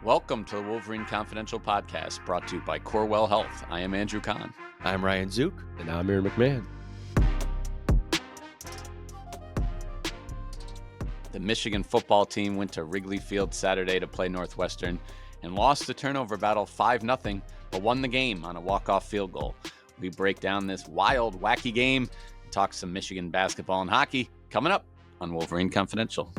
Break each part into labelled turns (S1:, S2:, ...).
S1: Welcome to the Wolverine Confidential Podcast, brought to you by Corewell Health. I am Andrew Kahn.
S2: I'm Ryan Zook.
S3: And I'm Aaron McMahon.
S1: The Michigan football team went to Wrigley Field Saturday to play Northwestern and lost the turnover battle 5-0, but won the game on a walk-off field goal. We break down this wild, wacky game and talk some Michigan basketball and hockey coming up on Wolverine Confidential.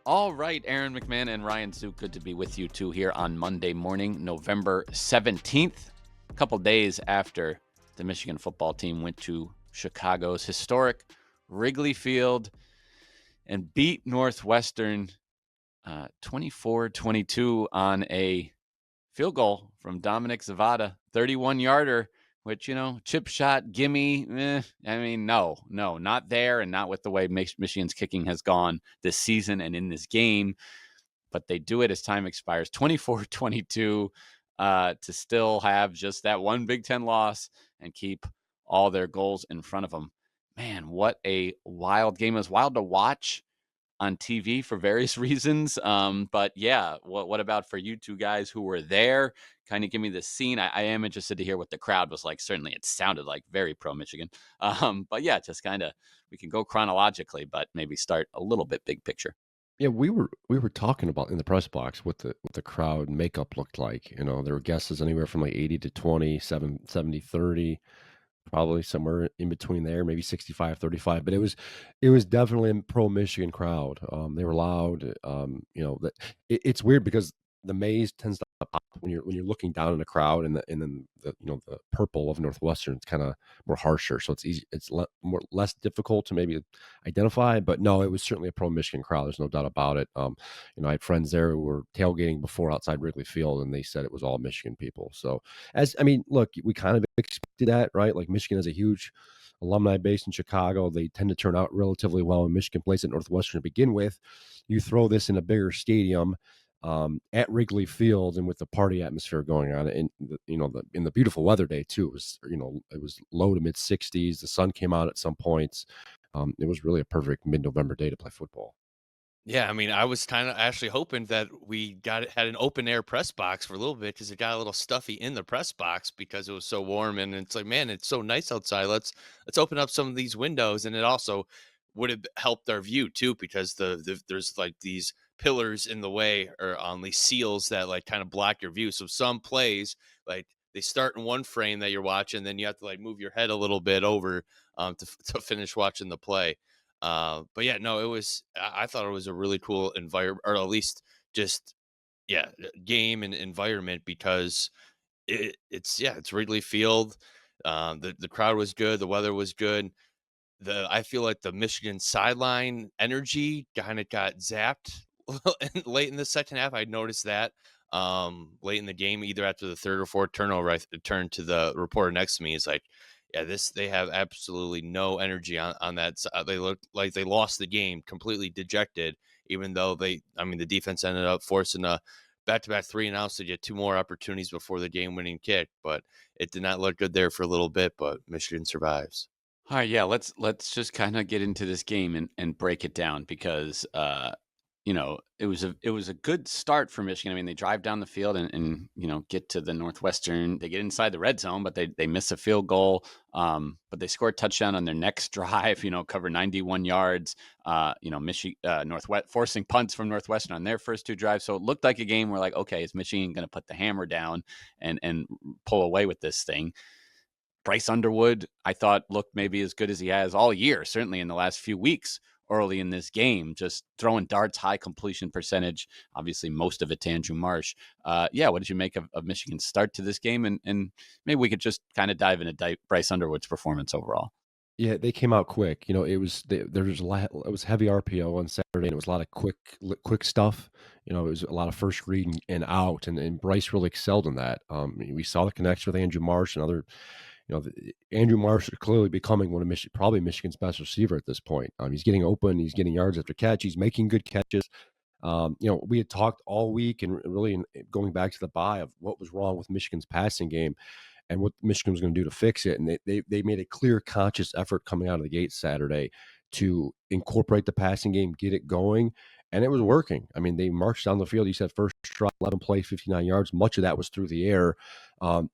S1: All right, Aaron McMahon and Ryan Zook, good to be with you two here on Monday morning, November 17th, a couple days after the Michigan football team went to Chicago's historic Wrigley Field and beat Northwestern 24-22 on a field goal from Dominic Zvada, 31-yarder, which, chip shot, gimme, no, not there, and not with the way Michigan's kicking has gone this season and in this game. But they do it as time expires, 24-22, to still have just that one Big Ten loss and keep all their goals in front of them. Man, what a wild game. It was wild to watch on TV for various reasons. But yeah, what about for you two guys who were there? Kind of give me the scene. I am interested to hear what the crowd was like. Certainly it sounded like very pro-Michigan. But yeah, just kind of, we can go chronologically, but maybe start a little bit big picture.
S3: Yeah, we were talking about in the press box what the crowd makeup looked like. There were guesses anywhere from like 80 to 20, 70, 30, probably somewhere in between there, maybe 65-35. But it was definitely a pro-Michigan crowd. They were loud. It's weird because the maize tends to pop when you're looking down in a crowd, and then the purple of Northwestern is kind of more harsher, so it's easy. It's less difficult to maybe identify. But no, it was certainly a pro-Michigan crowd. There's no doubt about it. I had friends there who were tailgating before outside Wrigley Field, and they said it was all Michigan people. So look, we kind of expected that, right? Like Michigan has a huge alumni base in Chicago. They tend to turn out relatively well when Michigan plays at Northwestern to begin with. You throw this in a bigger stadium at Wrigley Field, and with the party atmosphere going on, and in the beautiful weather day too. It was low to mid 60s. The sun came out at some points. It was really a perfect mid-November day to play football.
S2: Yeah, I mean, I was kind of actually hoping that we had an open air press box for a little bit because it got a little stuffy in the press box because it was so warm, and it's like, man, it's so nice outside. Let's open up some of these windows, and it also would have helped our view too because there's like these pillars in the way or on these seals that like kind of block your view. So some plays like they start in one frame that you're watching, then you have to like move your head a little bit over to finish watching the play. But yeah, no, I thought it was a really cool environment, or at least just, yeah, game and environment because it's Wrigley Field. The crowd was good. The weather was good. I feel like the Michigan sideline energy kind of got zapped late in the second half. I noticed that late in the game, either after the third or fourth turnover. I turned to the reporter next to me. He's like, yeah, they have absolutely no energy on that. They look like they lost the game, completely dejected, even though the defense ended up forcing a back-to-back 3-and-outs to get two more opportunities before the game-winning kick. But it did not look good there for a little bit, but Michigan survives.
S1: All right, yeah, let's just kind of get into this game and break it down because it was a good start for Michigan. I mean, they drive down the field and get to the Northwestern. They get inside the red zone, but they miss a field goal. But they score a touchdown on their next drive. Cover 91 yards. Michigan Northwest forcing punts from Northwestern on their first two drives. So it looked like a game where like, okay, is Michigan going to put the hammer down and pull away with this thing? Bryce Underwood, I thought, looked maybe as good as he has all year, certainly in the last few weeks early in this game, just throwing darts, high completion percentage, obviously most of it to Andrew Marsh. What did you make of Michigan's start to this game? And maybe we could just kind of dive into Bryce Underwood's performance overall.
S3: Yeah, they came out quick. It was there was a lot. It was heavy RPO on Saturday, and it was a lot of quick stuff. It was a lot of first read and out, and Bryce really excelled in that. We saw the connection with Andrew Marsh and other. Andrew Marsh is clearly becoming one of probably Michigan's best receiver at this point. He's getting open, he's getting yards after catch, he's making good catches. We had talked all week and really going back to the bye of what was wrong with Michigan's passing game and what Michigan was going to do to fix it. And they made a clear, conscious effort coming out of the gate Saturday to incorporate the passing game, get it going, and it was working. I mean, they marched down the field. You said first drive, 11 plays, 59 yards. Much of that was through the air.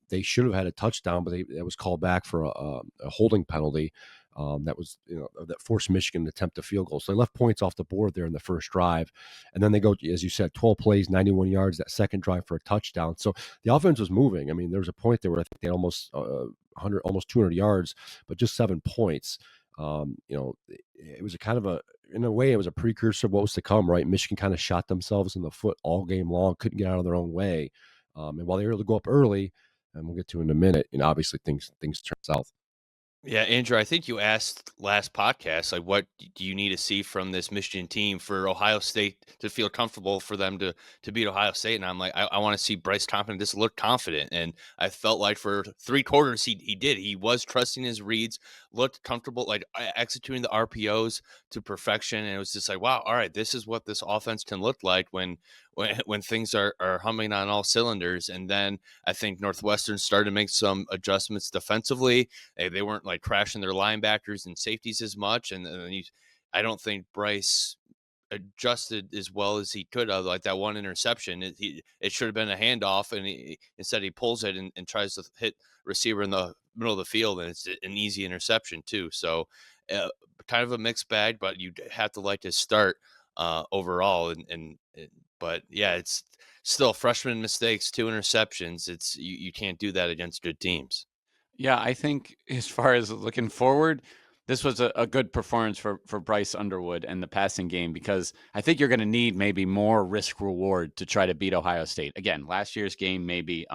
S3: They should have had a touchdown, but that was called back for a holding penalty. That was, that forced Michigan to attempt a field goal. So they left points off the board there in the first drive. And then they go, as you said, 12 plays, 91 yards, that second drive for a touchdown. So the offense was moving. I mean, there was a point there where I think they had almost 100, almost 200 yards, but just 7 points. It was a kind of in a way, it was a precursor of what was to come, right? Michigan kind of shot themselves in the foot all game long, couldn't get out of their own way. And while they were able to go up early, and we'll get to in a minute, and obviously things turn south.
S2: Yeah, Andrew, I think you asked last podcast, like, what do you need to see from this Michigan team for Ohio State to feel comfortable for them to beat Ohio State? And I'm like, I want to see Bryce confident, just look confident. And I felt like for 3 quarters, he did. He was trusting his reads, looked comfortable, like executing the RPOs to perfection. And it was just like, wow, all right, this is what this offense can look like when things are humming on all cylinders. And then I think Northwestern started to make some adjustments defensively. They weren't like crashing their linebackers and safeties as much. And I don't think Bryce adjusted as well as he could have. Like that one interception, it should have been a handoff, and instead he pulls it and tries to hit receiver in the middle of the field, and it's an easy interception too. So kind of a mixed bag, but you have to like his start overall. But yeah, it's still freshman mistakes, 2 interceptions. It's you can't do that against good teams.
S1: Yeah, I think as far as looking forward, this was a good performance for Bryce Underwood and the passing game, because I think you're going to need maybe more risk reward to try to beat Ohio State. Again, last year's game maybe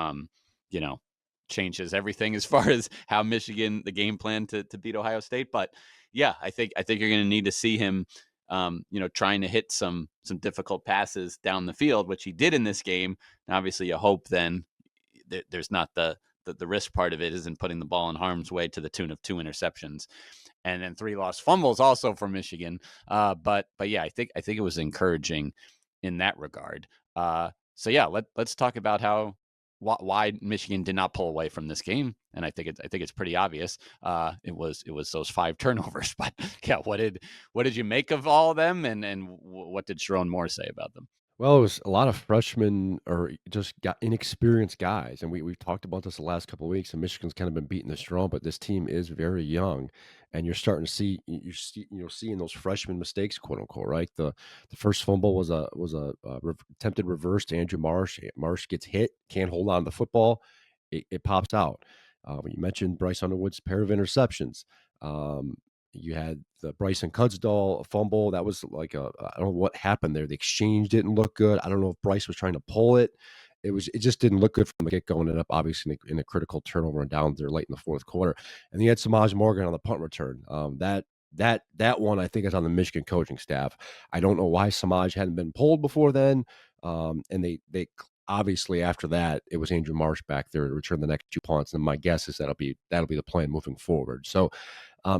S1: changes everything as far as how Michigan the game plan to beat Ohio State. But yeah, I think you're going to need to see him trying to hit some difficult passes down the field, which he did in this game. And obviously, you hope then there's not the risk part of it isn't putting the ball in harm's way to the tune of 2 interceptions and then 3 lost fumbles also for Michigan. But yeah, I think it was encouraging in that regard. So yeah, let's talk about why Michigan did not pull away from this game. And I think it's pretty obvious. It was those 5 turnovers. But yeah, what did you make of all of them, and what did Sharon Moore say about them?
S3: Well, it was a lot of freshmen or just got inexperienced guys, and we've talked about this the last couple of weeks. And Michigan's kind of been beating this drum, but this team is very young, and you're starting to see seeing those freshman mistakes, quote unquote, right? The first fumble was a attempted reverse to Andrew Marsh. Marsh gets hit, can't hold on to the football, it pops out. You mentioned Bryce Underwood's pair of interceptions. Um, you had the Bryson Kudsdal fumble. That was like I don't know what happened there. The exchange didn't look good. I don't know if Bryce was trying to pull it. It just didn't look good from the get go, and ended up obviously in a critical turnover and down there late in the fourth quarter. And then you had Samaj Morgan on the punt return. That one I think is on the Michigan coaching staff. I don't know why Samaj hadn't been pulled before then. And they obviously after that it was Andrew Marsh back there to return the next 2 punts. And my guess is that'll be the plan moving forward. So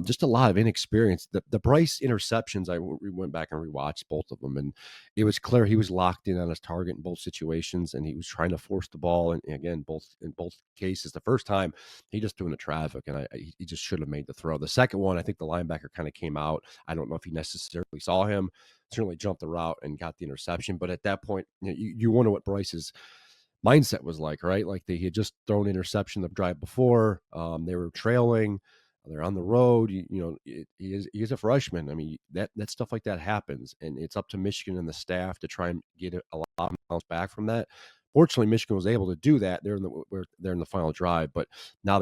S3: just a lot of inexperience. The Bryce interceptions, we went back and rewatched both of them, and it was clear he was locked in on his target in both situations, and he was trying to force the ball. And again, in both cases, the first time he just threw into traffic, and he just should have made the throw. The second one, I think the linebacker kind of came out. I don't know if he necessarily saw him. Certainly jumped the route and got the interception, but at that point, you wonder what Bryce's mindset was like, right? Like he had just thrown an interception the drive before. They were trailing. They're on the road. He is a freshman. I mean, that stuff like that happens, and it's up to Michigan and the staff to try and get a lot of bounce back from that. Fortunately, Michigan was able to do that. They're in the final drive, but now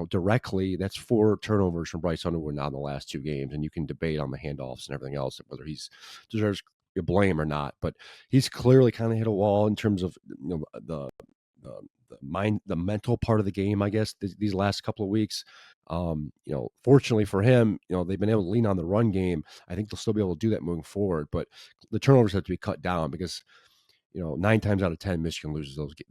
S3: directly that's 4 turnovers from Bryce Underwood now in the last 2 games, and you can debate on the handoffs and everything else whether he's deserves blame or not, but he's clearly kind of hit a wall in terms of the mental part of the game, I guess, these last couple of weeks. Fortunately for him, they've been able to lean on the run game. I think they'll still be able to do that moving forward, but the turnovers have to be cut down because, 9 times out of 10, Michigan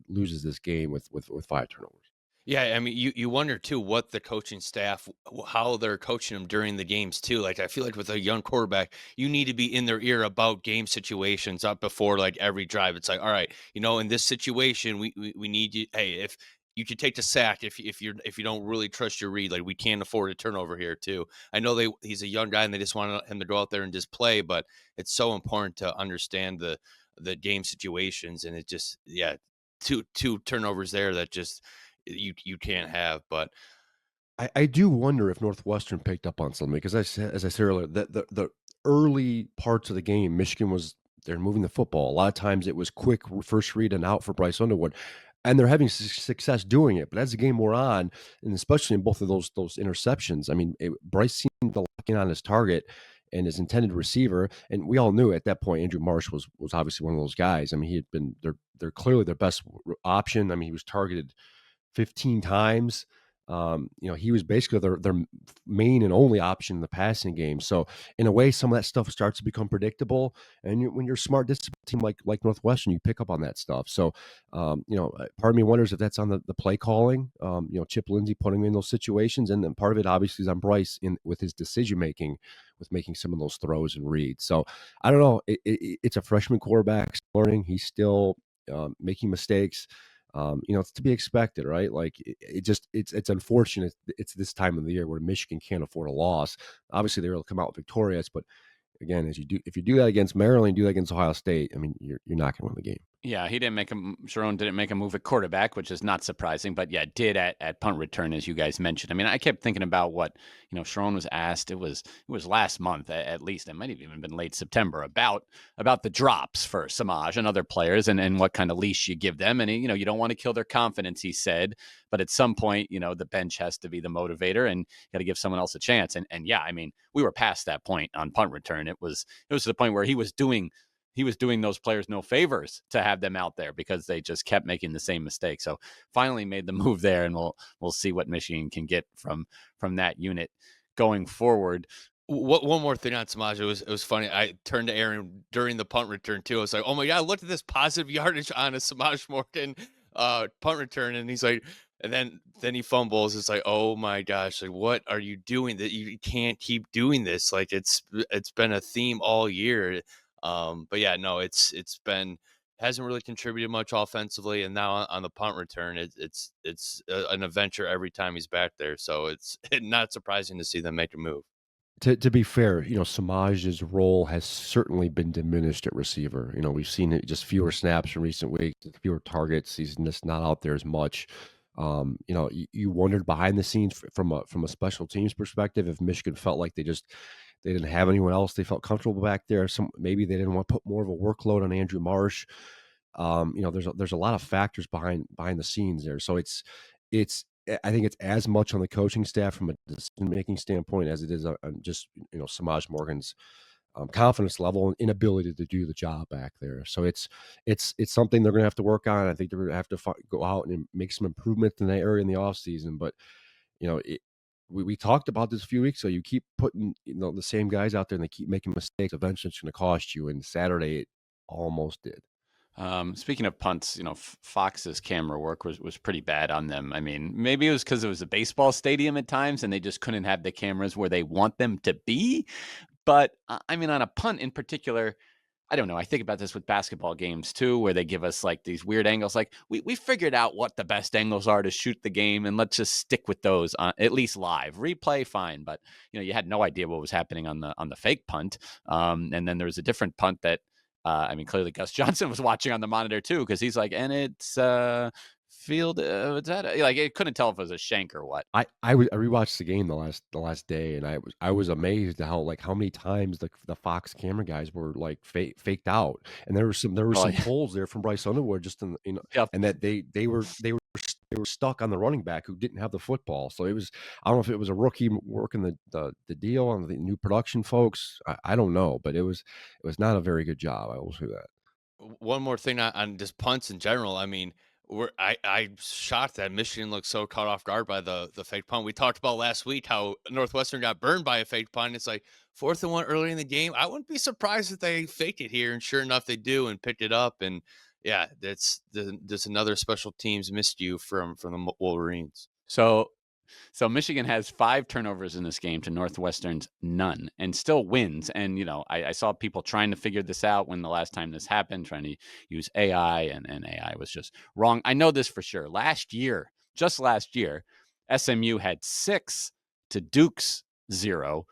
S3: loses this game with 5 turnovers.
S2: Yeah, I mean, you wonder too what the coaching staff, how they're coaching them during the games too. Like I feel like with a young quarterback, you need to be in their ear about game situations up before like every drive. It's like, all right, in this situation, we need you. Hey, you could take the sack if you don't really trust your read. Like, we can't afford a turnover here too. I know he's a young guy and they just want him to go out there and just play, but it's so important to understand the game situations. And it just, yeah, two turnovers there that just you can't have. But
S3: I do wonder if Northwestern picked up on something because as I said earlier, that the early parts of the game, Michigan was they're moving the football. A lot of times it was quick first read and out for Bryce Underwood, and they're having success doing it. But as the game wore on, and especially in both of those interceptions, I mean, Bryce seemed to lock in on his target and his intended receiver, and we all knew at that point Andrew Marsh was obviously one of those guys. I mean, he had been they're clearly their best option. I mean, he was targeted 15 times. He was basically their main and only option in the passing game. So in a way, some of that stuff starts to become predictable. And when you're a smart, disciplined team like Northwestern, you pick up on that stuff. So, part of me wonders if that's on the play calling. Chip Lindsey putting him in those situations, and then part of it obviously is on Bryce with his decision making, with making some of those throws and reads. So I don't know. It's a freshman quarterback learning. He's still making mistakes. It's to be expected, right? Like it's unfortunate. It's this time of the year where Michigan can't afford a loss. Obviously, they're able to come out victorious, but again, if you do that against Maryland, do that against Ohio State, I mean, you're not going to win the game.
S1: Yeah, Sharon didn't make a move at quarterback, which is not surprising, but yeah, did at punt return, as you guys mentioned. I mean, I kept thinking about what, Sharon was asked. It was last month at least. It might have even been late September about the drops for Samaj and other players and what kind of leash you give them. And, you don't want to kill their confidence, he said, but at some point, the bench has to be the motivator and got to give someone else a chance. And yeah, I mean, we were past that point on punt return. It was to the point where he was doing those players no favors to have them out there because they just kept making the same mistake. So finally made the move there, and we'll see what Michigan can get from that unit going forward.
S2: One more thing on Samaj. It was funny. I turned to Aaron during the punt return too. I was like, "Oh my god, look at this positive yardage on a Samaj Morgan punt return," and he's like, and then he fumbles. It's like, oh my gosh, like, what are you doing? That you can't keep doing this. Like, it's been a theme all year. But yeah, no, it's been hasn't really contributed much offensively, and now on the punt return, it's an adventure every time he's back there. So it's not surprising to see them make a move.
S3: To be fair, Samaj's role has certainly been diminished at receiver. We've seen it just fewer snaps in recent weeks, fewer targets. He's just not out there as much. You wondered behind the scenes from a special teams perspective if Michigan felt like they didn't have anyone else they felt comfortable back there. Maybe they didn't want to put more of a workload on Andrew Marsh. There's a lot of factors behind the scenes there. So I think it's as much on the coaching staff from a decision-making standpoint as it is on just, Samaj Morgan's confidence level and inability to do the job back there. So it's something they're going to have to work on. I think they're going to have to go out and make some improvement in that area in the offseason. But, we talked about this a few weeks ago. You keep putting, the same guys out there and they keep making mistakes. Eventually it's going to cost you. And Saturday it almost did.
S1: Speaking of punts, Fox's camera work was pretty bad on them. I mean, maybe it was because it was a baseball stadium at times and they just couldn't have the cameras where they want them to be. But I mean, on a punt in particular, I don't know. I think about this with basketball games too, where they give us like these weird angles. Like we figured out what the best angles are to shoot the game, and let's just stick with those at least live. Replay, fine, but you had no idea what was happening on the fake punt. And then there was a different punt that I mean, clearly Gus Johnson was watching on the monitor too, because he's like, and it's field. What's that? Like, it couldn't tell if it was a shank or what.
S3: I rewatched the game the last day, and I was amazed at how many times the Fox camera guys were like faked out, and there were some pulls there from Bryce Underwood just in
S1: Yep.
S3: and that they were stuck on the running back who didn't have the football. So it was, I don't know if it was a rookie working the deal on the new production folks. I don't know, but it was not a very good job. I will say that.
S2: One more thing on just punts in general. I mean, I'm shocked that Michigan looks so caught off guard by the fake punt. We talked about last week how Northwestern got burned by a fake punt. It's like 4th and 1 early in the game. I wouldn't be surprised if they faked it here, and sure enough, they do and picked it up. And yeah, there's another special teams missed you from the Wolverines.
S1: So Michigan has 5 turnovers in this game to Northwestern's none, and still wins. And I saw people trying to figure this out when the last time this happened, trying to use AI, and AI was just wrong. I know this for sure. Last year, just last year, SMU had 6 to Duke's 0,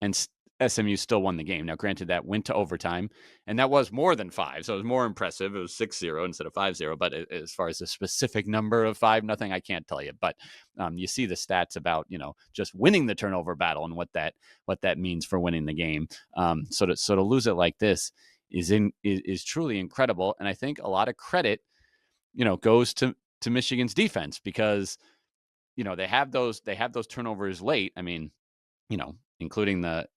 S1: and SMU still won the game. Now, granted, that went to overtime, and that was more than 5, so it was more impressive. It was 6-0 instead of 5-0, but as far as the specific number of 5-0, I can't tell you. But you see the stats about, just winning the turnover battle and what that means for winning the game. So to lose it like this is truly incredible, and I think a lot of credit, goes to Michigan's defense, because they have those turnovers late. I mean, including the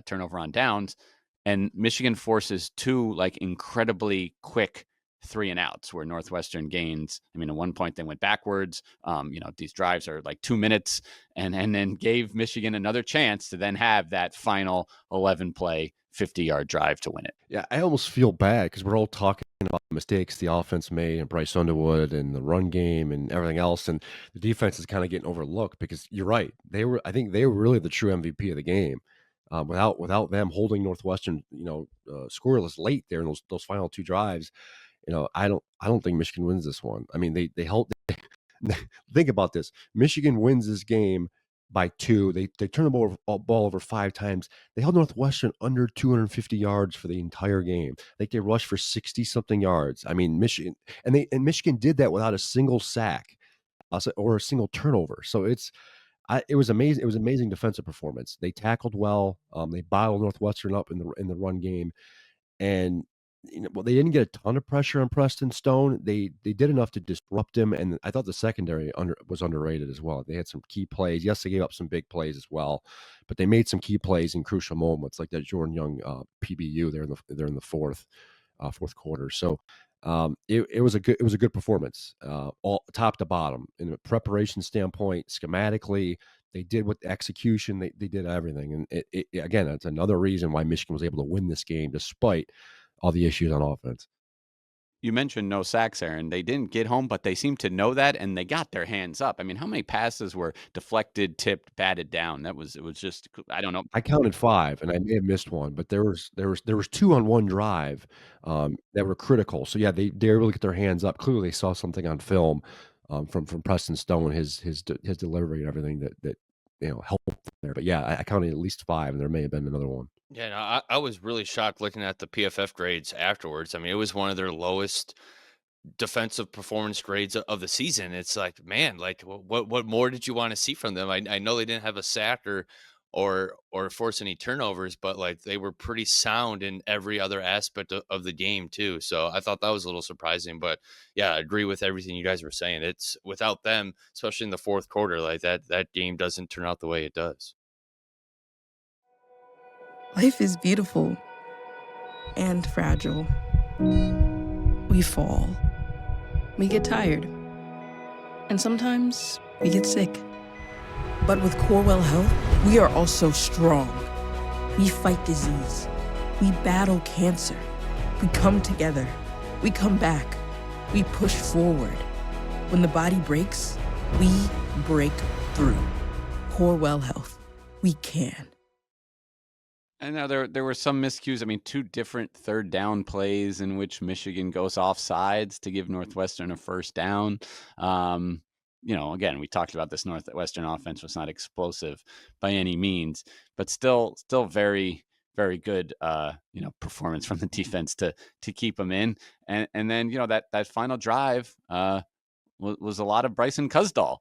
S1: turnover on downs, and Michigan forces 2 like incredibly quick 3 and outs where Northwestern gains. I mean, at one point they went backwards. These drives are like 2 minutes, and then gave Michigan another chance to then have that final 11 play 50-yard drive to win it.
S3: Yeah, I almost feel bad because we're all talking about the mistakes the offense made and Bryce Underwood and the run game and everything else, and the defense is kind of getting overlooked because you're right. I think they were really the true MVP of the game. Without them holding Northwestern, scoreless late there in those final 2 drives, I don't think Michigan wins this one. I mean, they held. Think about this: Michigan wins this game by 2. They turn the ball over 5 times. They held Northwestern under 250 yards for the entire game. Like, they rushed for 60-something yards. I mean, Michigan Michigan did that without a single sack or a single turnover. So it was amazing. It was amazing defensive performance. They tackled well. They bottled Northwestern up in the run game, and they didn't get a ton of pressure on Preston Stone. They did enough to disrupt him, and I thought the secondary was underrated as well. They had some key plays. Yes, they gave up some big plays as well, but they made some key plays in crucial moments, like that Jordan Young PBU there in the fourth quarter. So it was a good performance, all top to bottom, in a preparation standpoint, schematically. They did with execution. They did everything, and again, that's another reason why Michigan was able to win this game despite all the issues on offense.
S1: You mentioned no sacks, Aaron. They didn't get home, but they seemed to know that, and they got their hands up. I mean, how many passes were deflected, tipped, batted down? It was just, I don't know.
S3: I counted 5, and I may have missed one, but there was 2 on one drive that were critical. So yeah, they were able to get their hands up. Clearly, they saw something on film from Preston Stone, his delivery and everything that helped there. But yeah, I counted at least 5, and there may have been another one.
S2: Yeah, no, I was really shocked looking at the PFF grades afterwards. I mean, it was one of their lowest defensive performance grades of the season. It's like, man, like what more did you want to see from them? I know they didn't have a sack or force any turnovers, but like they were pretty sound in every other aspect of the game too. So I thought that was a little surprising, but yeah, I agree with everything you guys were saying. It's without them, especially in the fourth quarter, like that game doesn't turn out the way it does.
S4: Life is beautiful and fragile. We fall. We get tired. And sometimes we get sick. But with Corewell Health, we are also strong. We fight disease. We battle cancer. We come together. We come back. We push forward. When the body breaks, we break through. Corewell Health. We can.
S1: And now there were some miscues. I mean, 2 different third down plays in which Michigan goes off sides to give Northwestern a first down. Again, we talked about this Northwestern offense was not explosive by any means, but still very, very good, performance from the defense to keep them in. And then, that final drive, was a lot of Bryson Cusdahl.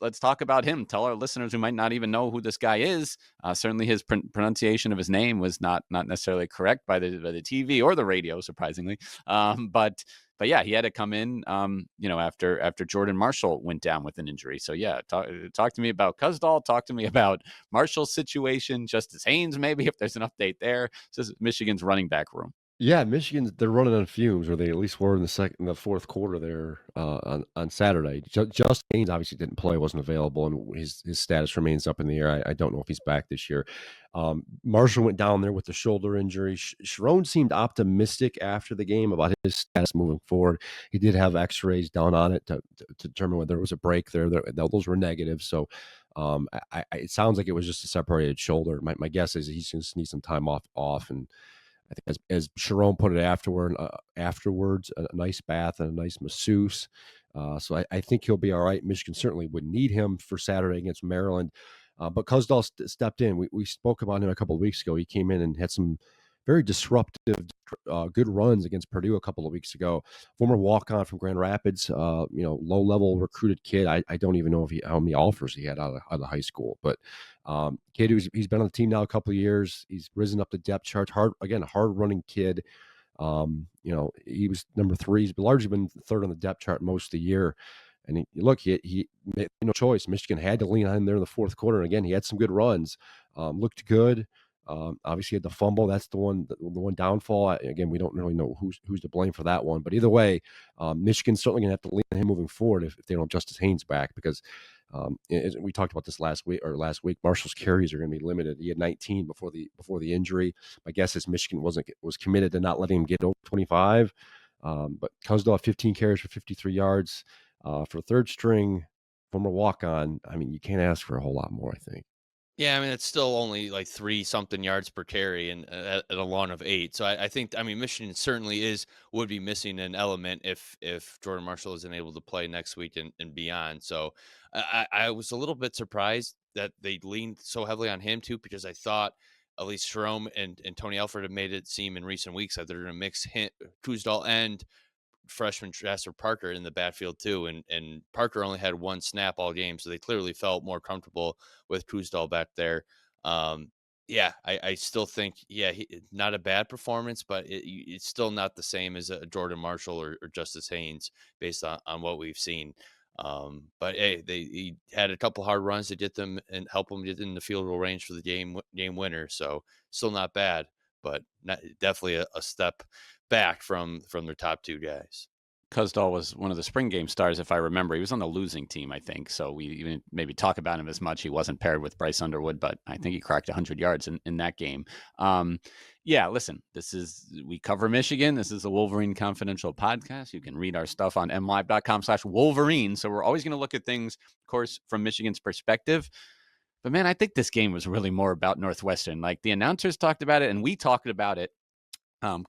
S1: Let's talk about him. Tell our listeners who might not even know who this guy is. Certainly his pronunciation of his name was not necessarily correct by the TV or the radio, surprisingly. But yeah, he had to come in, after Jordan Marshall went down with an injury. So yeah, talk to me about Cusdahl. Talk to me about Marshall's situation. Justice Haynes, maybe, if there's an update there. This is Michigan's running back room.
S3: Yeah, they're running on fumes, or they at least were in the fourth quarter there on Saturday. Justin Haynes obviously didn't play, wasn't available, and his status remains up in the air. I don't know if he's back this year. Marshall went down there with the shoulder injury. Sharon seemed optimistic after the game about his status moving forward. He did have X-rays done on it to determine whether there was a break there. Those were negative, so it sounds like it was just a separated shoulder. My guess is he's going to need some time off, and I think as Sharon put it afterwards, a nice bath and a nice masseuse So I think he'll be all right. Michigan certainly would need him for Saturday against Maryland. But Kuzdal stepped in. We spoke about him a couple of weeks ago. He came in and had some very disruptive, good runs against Purdue a couple of weeks ago. Former walk-on from Grand Rapids, low-level recruited kid. I don't even know how many offers he had out of high school. But kid he's been on the team now a couple of years. He's risen up the depth chart. Hard-running kid. He was number 3. He's largely been third on the depth chart most of the year. And he made no choice. Michigan had to lean on him there in the fourth quarter. And again, he had some good runs, looked good. Obviously, had the fumble. That's the one downfall. Again, we don't really know who's to blame for that one. But either way, Michigan's certainly going to have to lean on him moving forward if they don't Justice Haynes back, because we talked about this last week. Marshall's carries are going to be limited. He had 19 before the injury. My guess is Michigan was committed to not letting him get over 25. But Kuzdal had 15 carries for 53 yards. For third string, former walk-on, I mean, you can't ask for a whole lot more, I think.
S2: Yeah, I mean, it's still only like 3-something yards per carry and at a lawn of 8. So I think, I mean, Michigan certainly would be missing an element if Jordan Marshall isn't able to play next week and beyond. So I was a little bit surprised that they leaned so heavily on him too, because I thought at least Jerome and Tony Alford have made it seem in recent weeks that they're going to mix Kuzdal and freshman Jasper Parker in the backfield too, and Parker only had 1 snap all game, so they clearly felt more comfortable with Kuzdal back there. I still think, not a bad performance, but it's still not the same as a Jordan Marshall or Justice Haynes based on what we've seen. But hey, he had a couple hard runs to get them and help them get in the field goal range for the game winner. So still not bad, but definitely a step back from their top 2 guys.
S1: Kuzdal was one of the spring game stars, if I remember. He was on the losing team, I think. So we even maybe talk about him as much. He wasn't paired with Bryce Underwood, but I think he cracked 100 yards in that game. Listen, we cover Michigan. This is a Wolverine Confidential podcast. You can read our stuff on MLive.com/Wolverine. So we're always going to look at things, of course, from Michigan's perspective. But man, I think this game was really more about Northwestern. Like the announcers talked about it, and we talked about it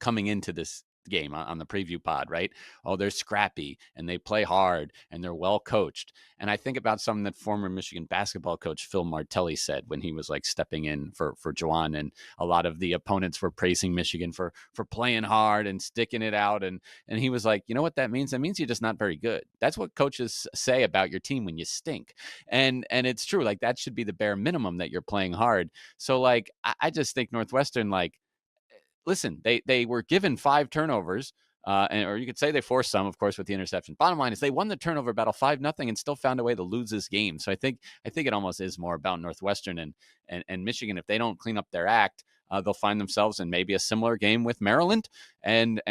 S1: coming into this game on the preview pod, right? Oh, they're scrappy and they play hard and they're well coached. And I think about something that former Michigan basketball coach Phil Martelli said when he was like stepping in for Juwan, and a lot of the opponents were praising Michigan for playing hard and sticking it out, and he was like, you know what that means? That means you're just not very good. That's what coaches say about your team when you stink. And it's true. Like that should be the bare minimum, that you're playing hard. So like I just think Northwestern, like, listen, they were given 5 turnovers, or you could say they forced some, of course, with the interception. Bottom line is they won the turnover battle 5-0 and still found a way to lose this game. So I think it almost is more about Northwestern and Michigan. If they don't clean up their act, they'll find themselves in maybe a similar game with Maryland, and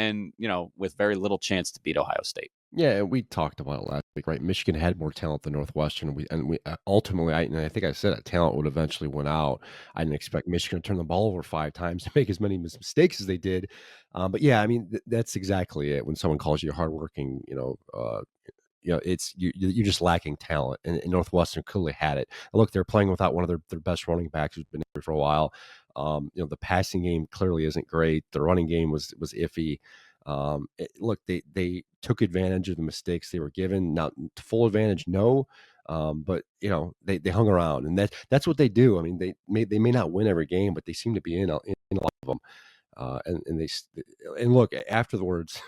S1: with very little chance to beat Ohio State.
S3: Yeah, we talked about it last week, right? Michigan had more talent than Northwestern. We ultimately, I think I said that talent would eventually win out. I didn't expect Michigan to turn the ball over 5 times to make as many mistakes as they did. But yeah, I mean, that's exactly it. When someone calls you hardworking, it's you're just lacking talent, and Northwestern clearly had it. And look, they're playing without one of their best running backs who's been here for a while. The passing game clearly isn't great. The running game was iffy. They took advantage of the mistakes they were given. Not to full advantage, no, but they hung around, and that's what they do. I mean, they may not win every game, but they seem to be in a lot of them. And look, afterwards,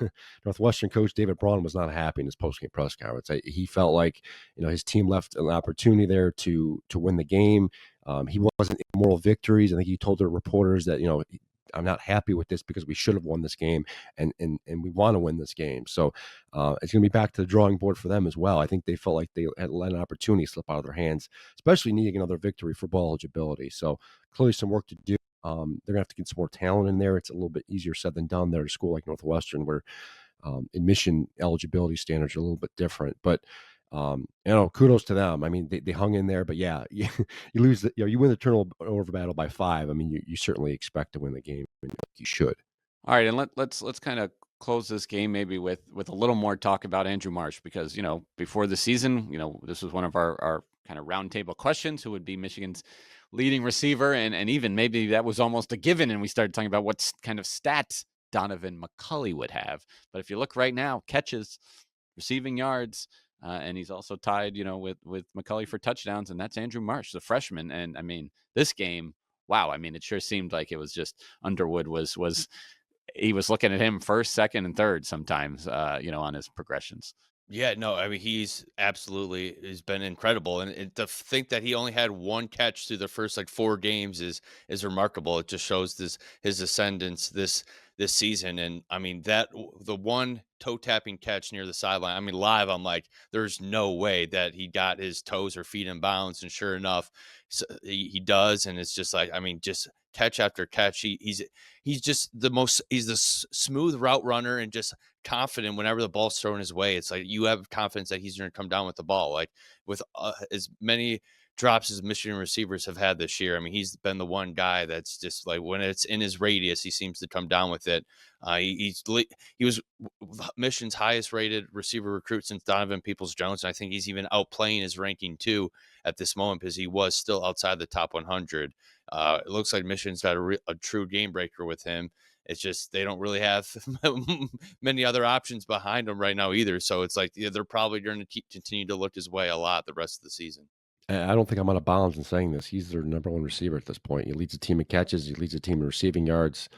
S3: Northwestern coach David Braun was not happy in his postgame press conference. He felt like his team left an opportunity there to win the game. He wasn't in moral victories. I think he told the reporters that I'm not happy with this because we should have won this game, and we want to win this game. So it's going to be back to the drawing board for them as well. I think they felt like they had let an opportunity slip out of their hands, especially needing another victory for bowl eligibility. So clearly some work to do. They're going to have to get some more talent in there. It's a little bit easier said than done there at a school like Northwestern, where admission eligibility standards are a little bit different. But kudos to them. I mean, they hung in there. But yeah, you lose you win the turnover battle by 5. I mean, you certainly expect to win the game. I mean, you should.
S1: All right, and let's kind of close this game maybe with a little more talk about Andrew Marsh, because before the season, this was one of our kind of roundtable questions: who would be Michigan's leading receiver, and even maybe that was almost a given, and we started talking about what kind of stats Donovan McCulley would have. But if you look right now, catches, receiving yards. And he's also tied, with McCulley for touchdowns, and that's Andrew Marsh, the freshman. And I mean, this game, wow. I mean, it sure seemed like it was just Underwood was he was looking at him first, second, and third sometimes, on his progressions.
S2: Yeah, no, I mean he's been incredible, and to think that he only had one catch through the first like 4 games is remarkable. It just shows his ascendance this season, and I mean the one toe tapping catch near the sideline. I mean, live, I'm like, there's no way that he got his toes or feet in bounds, and sure enough, he does, and it's just like, I mean, just catch after catch. He's just he's the smooth route runner and just confident whenever the ball's thrown his way. It's like you have confidence that he's going to come down with the ball. Like with as many drops as Michigan receivers have had this year, I mean, he's been the one guy that's just like when it's in his radius, he seems to come down with it. He was Michigan's highest rated receiver recruit since Donovan Peoples-Jones. And I think he's even outplaying his ranking too at this moment because he was still outside the top 100. It looks like Michigan's got a true game breaker with him. It's just they don't really have many other options behind him right now either. So it's like they're probably going to continue to look his way a lot the rest of the season.
S3: I don't think I'm out of bounds in saying this. He's their number one receiver at this point. He leads the team in catches. He leads the team in receiving yards.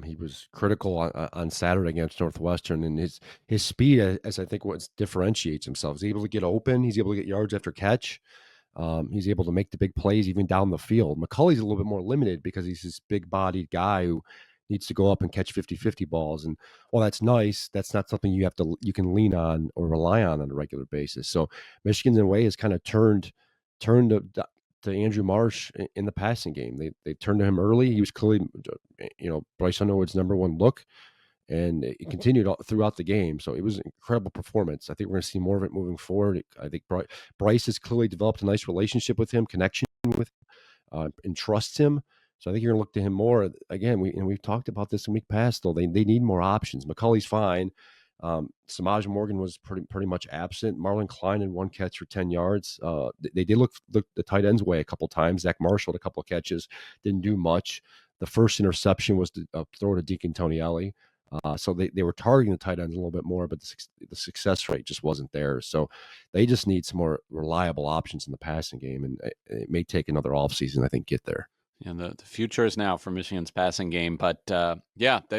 S3: He was critical on Saturday against Northwestern, and his speed, as I think what differentiates himself. He's able to get open. He's able to get yards after catch. He's able to make the big plays even down the field. McCulley's a little bit more limited because he's this big-bodied guy who needs to go up and catch 50-50 balls. And while that's nice, that's not something you can lean on or rely on a regular basis. So Michigan, in a way, has kind of turned to Andrew Marsh in the passing game. They turned to him early. He was clearly, Bryce Underwood's number one look, and it continued throughout the game. So it was an incredible performance. I think we're going to see more of it moving forward. I think Bryce has clearly developed a nice relationship with him, connection with him, and trusts him. So I think you're going to look to him more. Again, we've talked about this in week past, though. They need more options. McCulley's fine. Samaj Morgan was pretty much absent. Marlon Klein had one catch for 10 yards. They did look the tight end's way a couple times. Zach Marshall had a couple of catches, didn't do much. The first interception was to throw to Deacon Tonielli. So they were targeting the tight ends a little bit more, but the success rate just wasn't there. So they just need some more reliable options in the passing game, and it may take another offseason, I think, get there.
S1: And the future is now for Michigan's passing game. But the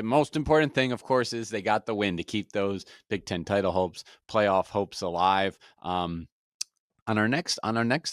S1: most important thing, of course, is they got the win to keep those Big Ten title hopes, playoff hopes alive. On our next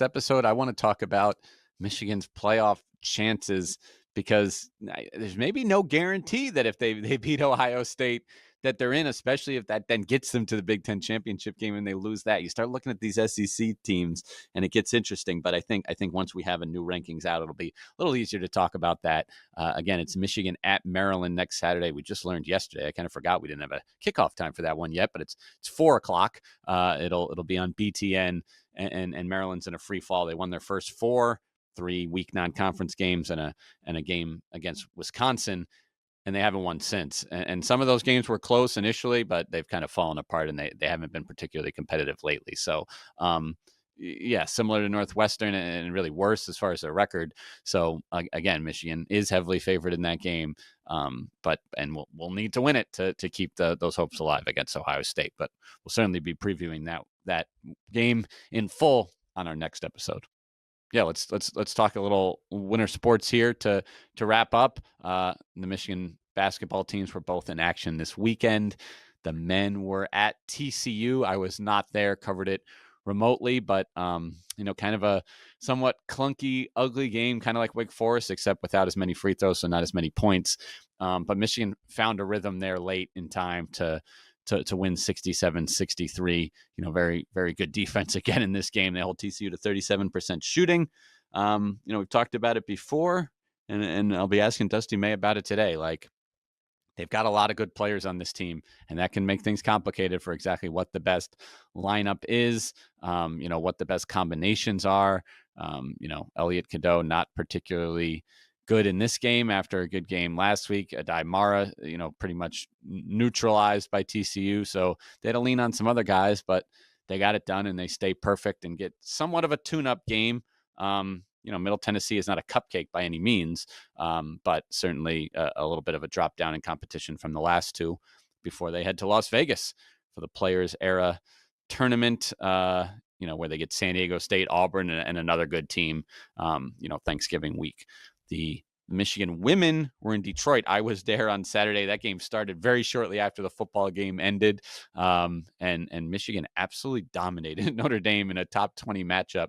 S1: episode, I want to talk about Michigan's playoff chances, because there's maybe no guarantee that if they beat Ohio State that they're in, especially if that then gets them to the Big Ten championship game and they lose that. You start looking at these SEC teams and it gets interesting. But I think once we have a new rankings out, it'll be a little easier to talk about that. Again, it's Michigan at Maryland next Saturday. We just learned yesterday. I kind of forgot we didn't have a kickoff time for that one yet, but it's 4:00. It'll be on BTN, and Maryland's in a free fall. They won their first 3 week non-conference games and a game against Wisconsin, and they haven't won since. And some of those games were close initially, but they've kind of fallen apart, and they haven't been particularly competitive lately. So, similar to Northwestern, and really worse as far as their record. So again, Michigan is heavily favored in that game, but we'll need to win it to keep those hopes alive against Ohio State. But we'll certainly be previewing that game in full on our next episode. Yeah, let's talk a little winter sports here to wrap up. The Michigan basketball teams were both in action this weekend. The men were at TCU. I was not there, covered it remotely, but kind of a somewhat clunky, ugly game, kind of like Wake Forest, except without as many free throws, so not as many points. But Michigan found a rhythm there late in time to win 67-63. Very, very good defense again in this game. They hold TCU to 37% shooting. We've talked about it before, and I'll be asking Dusty May about it today. Like, they've got a lot of good players on this team, and that can make things complicated for exactly what the best lineup is, what the best combinations are. Elliot Cadeau, not particularly good in this game after a good game last week. Adai Mara, pretty much neutralized by TCU. So they had to lean on some other guys, but they got it done, and they stay perfect and get somewhat of a tune-up game. Middle Tennessee is not a cupcake by any means, but certainly a little bit of a drop down in competition from the last two before they head to Las Vegas the Players Era tournament, where they get San Diego State, Auburn, and another good team, Thanksgiving week. The Michigan women were in Detroit. I was there on Saturday. That game started very shortly after the football game ended. And Michigan absolutely dominated Notre Dame in a top 20 matchup.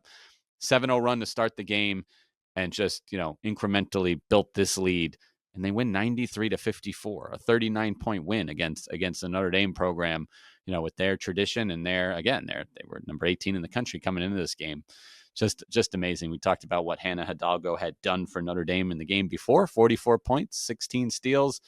S1: 7-0 run to start the game, and just, incrementally built this lead. And they win 93-54, a 39-point win against the Notre Dame program, with their tradition and they were number 18 in the country coming into this game. Just amazing. We talked about what Hannah Hidalgo had done for Notre Dame in the game before: 44 points, 16 steals.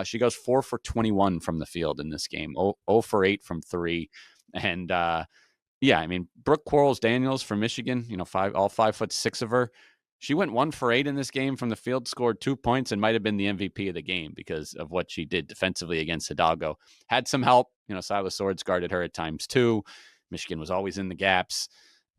S1: She goes 4 for 21 from the field in this game, 0 for 8 from 3. And Brooke Quarles-Daniels from Michigan, all 5'6" of her. She went 1 for 8 in this game from the field, scored 2 points, and might have been the MVP of the game because of what she did defensively against Hidalgo. Had some help. Silas Swords guarded her at times too. Michigan was always in the gaps.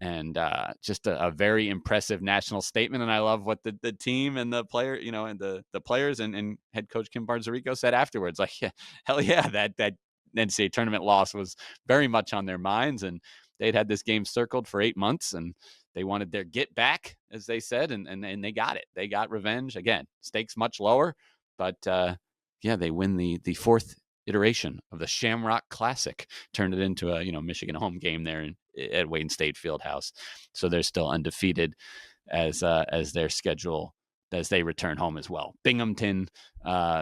S1: And just a very impressive national statement. And I love what the team and the player, and the players and head coach Kim Barnes-Arico said afterwards. Like, yeah, hell yeah, that NCAA tournament loss was very much on their minds. And they'd had this game circled for 8 months, and they wanted their get back, as they said, and they got it. They got revenge. Again, stakes much lower, but they win the fourth iteration of the Shamrock Classic, turned it into a Michigan home game there at Wayne State Fieldhouse. So they're still undefeated as their schedule as they return home as well. Binghamton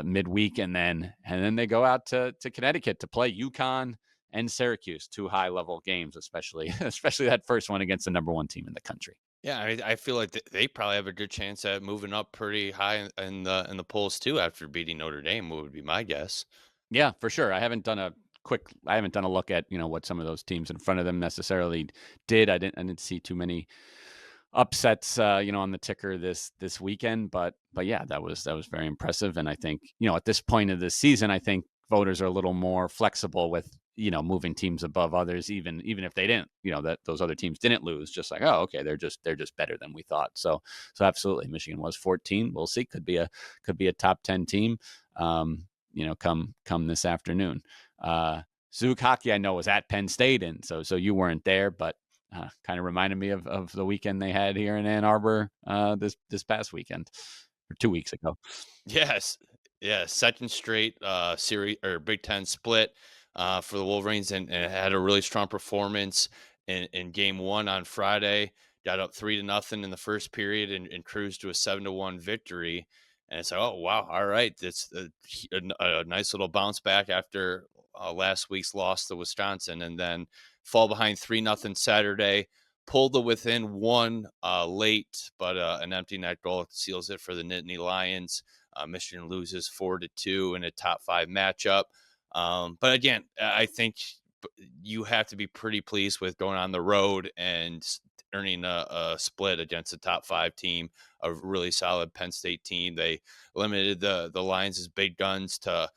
S1: midweek, and then they go out to Connecticut to play UConn and Syracuse, 2 high-level games, especially that first one against the number 1 team in the country.
S2: Yeah, I feel like they probably have a good chance at moving up pretty high in the polls too after beating Notre Dame, would be my guess.
S1: Yeah, for sure. I haven't done a look at what some of those teams in front of them necessarily did. I didn't see too many upsets on the ticker this weekend, but yeah, that was very impressive. And I think at this point of the season, I think voters are a little more flexible with moving teams above others, even if they didn't, that those other teams didn't lose, just like, oh, okay, they're just better than we thought. So absolutely, Michigan was 14. We'll see. Could be a top 10 team. Come this afternoon. Zook hockey, I know, was at Penn State, and so you weren't there, but kind of reminded me of the weekend they had here in Ann Arbor this past weekend, or 2 weeks ago.
S2: Yes, second straight series or Big Ten split for the Wolverines, and had a really strong performance in game 1 on Friday. Got up 3-0 in the first period and cruised to a 7-1 victory. And it's like, oh, wow. All right. That's a nice little bounce back after last week's loss to Wisconsin, and then fall behind 3-0 Saturday, pull to within 1 late, but an empty net goal seals it for the Nittany Lions. Michigan loses 4-2 in a top 5 matchup. But again, I think you have to be pretty pleased with going on the road and earning a split against a top 5 team, a really solid Penn State team. They limited the Lions' big guns to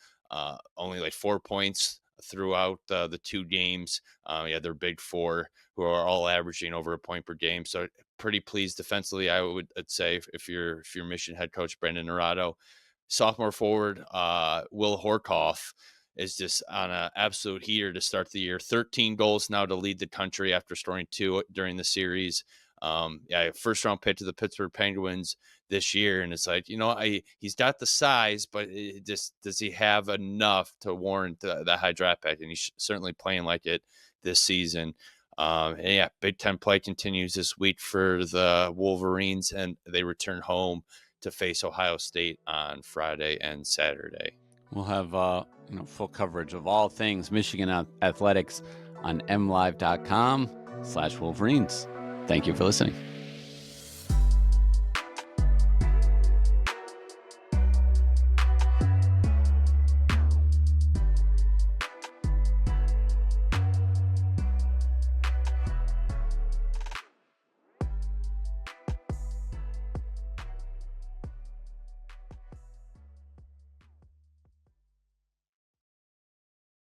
S2: only like 4 points throughout the 2 games. Their big 4, who are all averaging over a point per game. So pretty pleased defensively, I'd say, if you're Michigan head coach Brandon Naurato. Sophomore forward Will Horkoff is just on an absolute heater to start the year. 13 goals now to lead the country after scoring 2 during the series. First round pick to the Pittsburgh Penguins this year, and it's like, he's got the size, but does he have enough to warrant the high draft pick? And he's certainly playing like it this season. Big Ten play continues this week for the Wolverines, and they return home to face Ohio State on Friday and Saturday.
S1: We'll have full coverage of all things Michigan athletics on MLive.com/Wolverines. Thank you for listening.